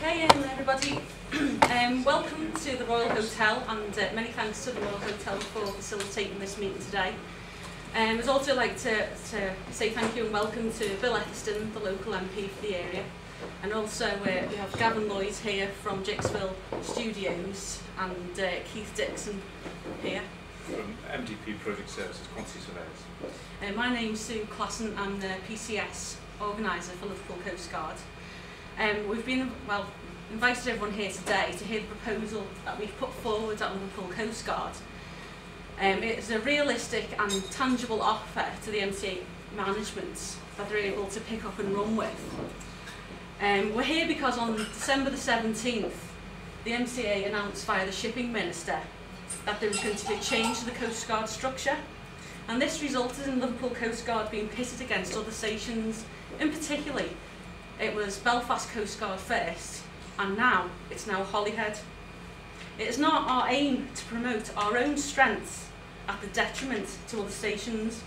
Okay, everybody, welcome to the Royal Hotel, and many thanks to the Royal Hotel for facilitating this meeting today. I'd also like to say thank you and welcome to Bill Etherston, the local MP for the area, and also we have Gavin Lloyd here from Jigsville Studios, and Keith Dixon here. From MDP Project Services, Quantity Surveyors. My name's Sue Classen, I'm the PCS organiser for Liverpool Coast Guard. We've been invited everyone here today to hear the proposal that we've put forward at Liverpool Coast Guard. It's a realistic and tangible offer to the MCA management that they're able to pick up and run with. We're here because on December the 17th, the MCA announced via the Shipping Minister that there was going to be a change to the Coast Guard structure, and this resulted in Liverpool Coast Guard being pitted against other stations. In particular, it was Belfast Coast Guard first, and now it's Holyhead. It is not our aim to promote our own strengths at the detriment to other stations,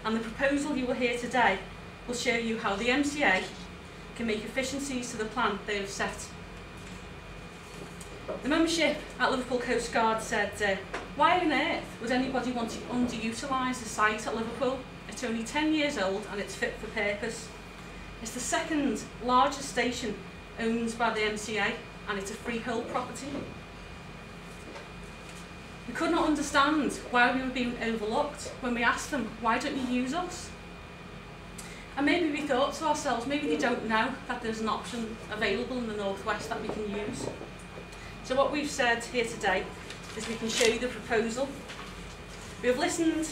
and the proposal you will hear today will show you how the MCA can make efficiencies to the plan they have set. The membership at Liverpool Coast Guard said, why on earth would anybody want to underutilise the site at Liverpool? It's only 10 years old and it's fit for purpose. It's the second largest station owned by the MCA, and it's a freehold property. We could not understand why we were being overlooked when we asked them, why don't you use us? And maybe we thought to ourselves, maybe they don't know that there's an option available in the northwest that we can use. So what we've said here today is we can show you the proposal. We have listened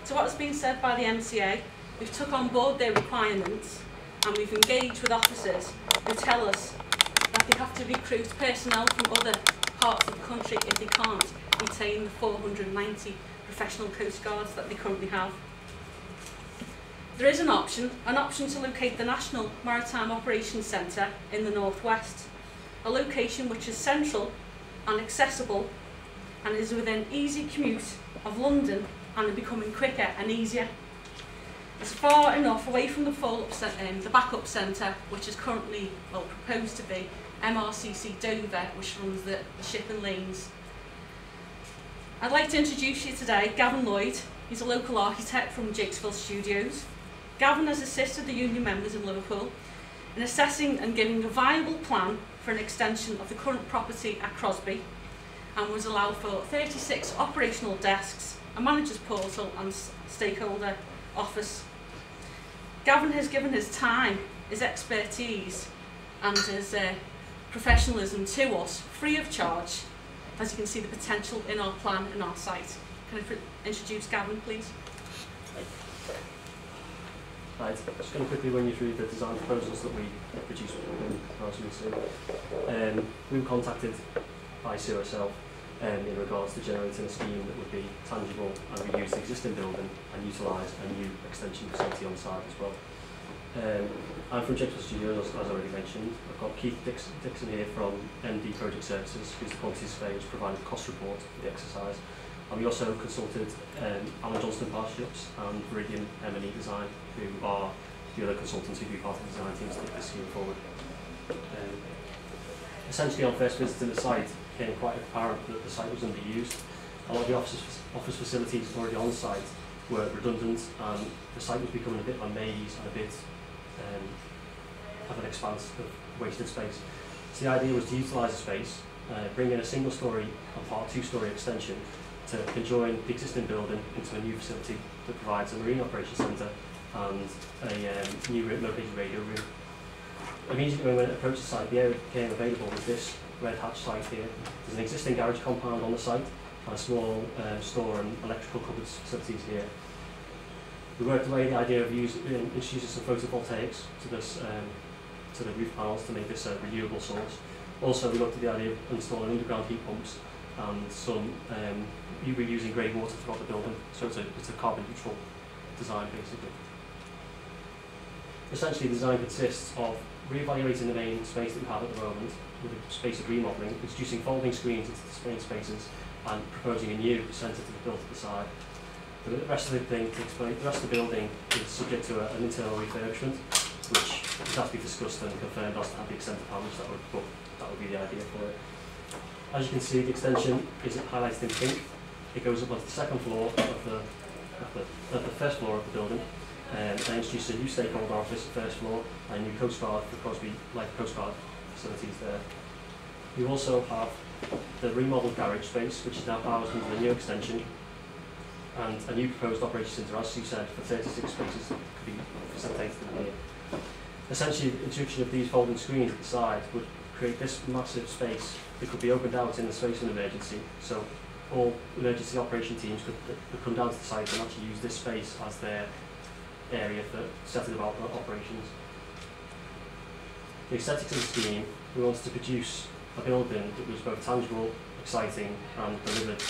to what has been said by the MCA, we've took on board their requirements, and we've engaged with officers who tell us that they have to recruit personnel from other parts of the country if they can't retain the 490 professional Coast Guards that they currently have. There is an option to locate the National Maritime Operations Centre in the northwest, a location which is central and accessible and is within easy commute of London and becoming quicker and easier. It's far enough away from the backup centre, which is currently proposed to be MRCC Dover, which runs the shipping lanes. I'd like to introduce you today Gavin Lloyd. He's a local architect from Jigsville Studios. Gavin has assisted the union members in Liverpool in assessing and giving a viable plan for an extension of the current property at Crosby, and was allowed for 36 operational desks, a manager's portal and stakeholder office. Gavin has given his time, his expertise and his professionalism to us free of charge, as you can see the potential in our plan and our site. Can I introduce Gavin, please? Right, I'm just going to quickly run you through the design proposals that we produced with Sue. We were contacted by Sue herself in regards to generating a scheme that would be tangible and reuse the existing building and utilise a new extension facility on site as well. I'm from Jigsville Studios, as I already mentioned. I've got Keith Dixon here from MD Project Services, who's the quantity surveyor who's provided the cost report for the exercise. And we also consulted Alan Johnston Partnerships and Viridian M&E Design, who are the other consultants who do part of the design teams to take this scheme forward. Essentially, on first visit to the site, it became quite apparent that the site was underused. A lot of the office facilities already on site were redundant, and the site was becoming a bit of a maze and a bit of an expanse of wasted space. So the idea was to utilise the space, bring in a single-storey and part two-storey extension to conjoin the existing building into a new facility that provides a marine operations centre and a new located radio room. Immediately when we approached the site, the area became available with this red hatch site here. There's an existing garage compound on the site and a small store and electrical cupboard facilities here. We worked away the idea of introducing some photovoltaics to this to the roof panels to make this a renewable source. Also, we looked at the idea of installing underground heat pumps and some reusing grey water throughout the building, so it's a carbon neutral design basically. Essentially, the design consists of re-evaluating the main space that we have at the moment with a space of remodelling, introducing folding screens into the main spaces and proposing a new centre to be built at the side. The rest of the thing takes place, the rest of the building is subject to an internal refurbishment, which has to be discussed and confirmed as to have the extent of damage that would the idea for it. As you can see, the extension is highlighted in pink. It goes up onto the second floor of the first floor of the building, and introduces a new stakeholder office at the first floor, and a new Coast Guard for Crosby Light Coast Guard facilities there. We also have the remodelled garage space, which is now housed under the new extension, and a new proposed operations centre, as Sue said, for 36 spaces that could be facilitated in here. Essentially, the introduction of these folding screens at the side would create this massive space that could be opened out in the space of an emergency. So all emergency operation teams could come down to the site and actually use this space as their area for setting about operations. The aesthetics of the scheme, we wanted to produce a building that was both tangible, exciting, and delivered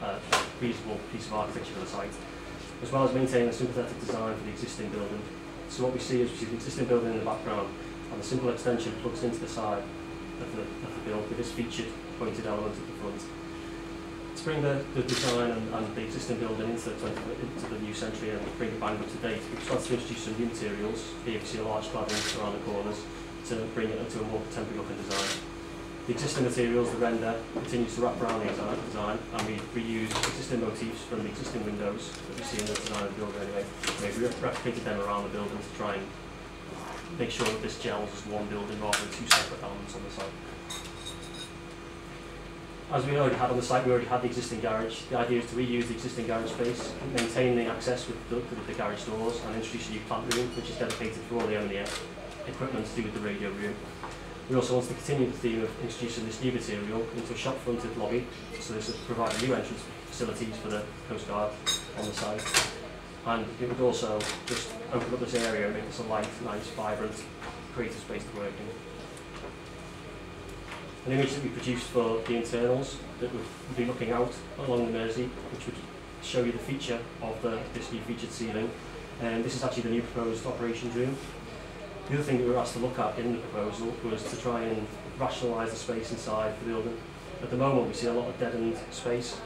a reasonable piece of architecture for the site, as well as maintaining a sympathetic design for the existing building. So what we see is the existing building in the background, and the simple extension plugs into the side of the build with this featured pointed element at the front. To bring the design and the existing building into the new century and bring it back up to date, we've started to introduce some new materials. Here you see a large cladding around the corners to bring it into a more contemporary looking design. The existing materials, the render, continues to wrap around the design, and we reuse existing motifs from the existing windows that we see in the design of the building anyway. We've replicated them around the building to try and make sure that this gels as one building rather than two separate elements on the site. As we already had on the site, we already had the existing garage. The idea is to reuse the existing garage space, maintain the access with the garage doors, and introduce a new plant room, which is dedicated for all the M&E equipment to do with the radio room. We also want to continue the theme of introducing this new material into a shop-fronted lobby, so this would provide new entrance facilities for the Coast Guard on the site. And it would also just open up this area and make this a light, nice, vibrant, creative space to work in. An image that we produced for the internals that would be looking out along the Mersey, which would show you the feature of this new featured ceiling. And this is actually the new proposed operations room. The other thing that we were asked to look at in the proposal was to try and rationalise the space inside the building. At the moment we see a lot of dead-end space.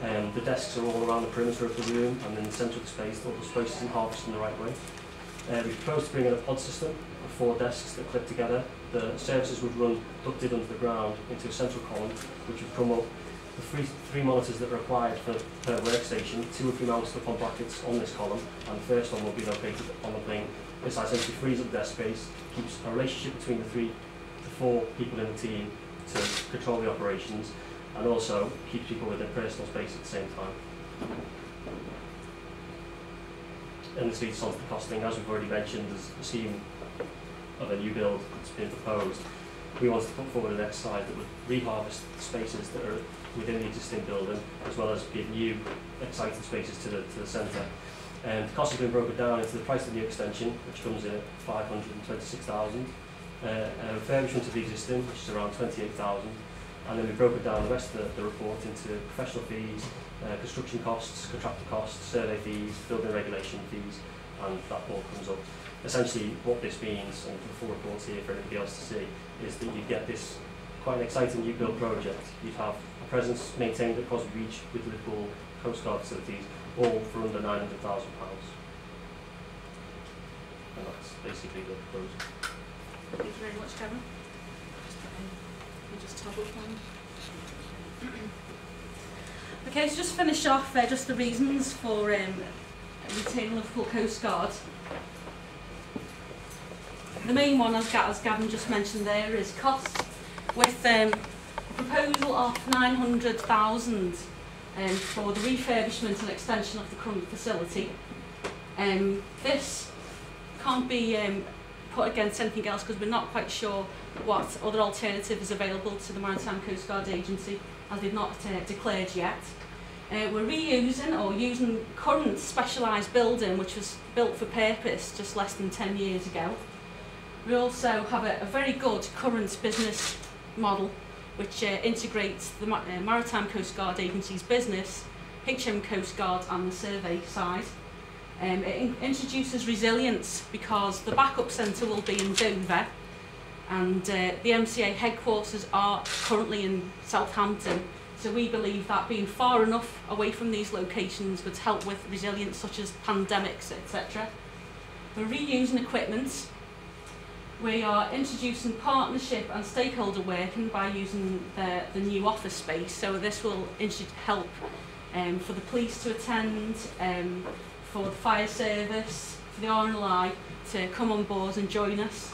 The desks are all around the perimeter of the room, and in the centre of the space, all the space isn't harvested in the right way. We proposed to bring in a pod system of 4 desks that clip together. The services would run ducted under the ground into a central column, which would come up the three monitors that are required per workstation. 2 would be mounted upon brackets on this column, and the first one will be located on the wing. This essentially frees up desk space, keeps a relationship between the 4 people in the team to control the operations, and also keeps people with their personal space at the same time. And this leads on to the costing. As we've already mentioned, there's a scheme of a new build that's been proposed. We wanted to put forward an exercise that would reharvest the spaces that are within the existing building, as well as give new, exciting spaces to the centre. And the cost has been broken down into the price of the new extension, which comes in at $526,000, refurbishment of the existing, which is around $28,000, and then we've broken down the rest of the report into professional fees, construction costs, contractor costs, survey fees, building regulation fees, and that all comes up. Essentially what this means, and the full report's here for anybody else to see, is that you get this quite an exciting new build project. You'd have a presence maintained at Crosby Beach with Liverpool Coast Guard facilities, all for under £900,000. And that's basically the proposal. Thank you very much, Kevin. Just toggle plan. Okay, so just finish off just the reasons for retaining Liverpool Coast Guard. The main one, as Gavin just mentioned there, is cost, with a proposal of £900,000 for the refurbishment and extension of the current facility. This can't be put against anything else because we're not quite sure what other alternative is available to the Maritime Coast Guard Agency, as they've not declared yet. We're reusing or using current specialised building which was built for purpose just less than 10 years ago. We also have a very good current business model which integrates the Maritime Coast Guard Agency's business, HM Coast Guard and the survey side. It introduces resilience because the backup centre will be in Dover, and the MCA headquarters are currently in Southampton, so we believe that being far enough away from these locations would help with resilience such as pandemics, etc. We're reusing equipment. We are introducing partnership and stakeholder working by using the new office space. So this will help for the police to attend, for the fire service, for the RNLI to come on board and join us.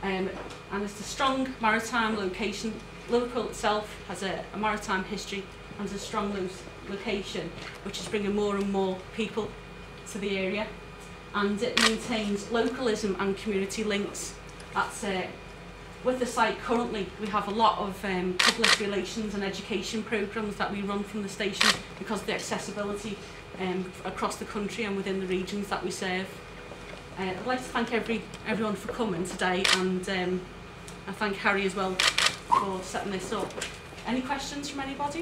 And it's a strong maritime location. Liverpool itself has a maritime history and a strong location, which is bringing more and more people to the area. And it maintains localism and community links. That's with the site currently, we have a lot of public relations and education programmes that we run from the station because of the accessibility across the country and within the regions that we serve. I'd like to thank everyone for coming today, and I thank Harry as well for setting this up. Any questions from anybody?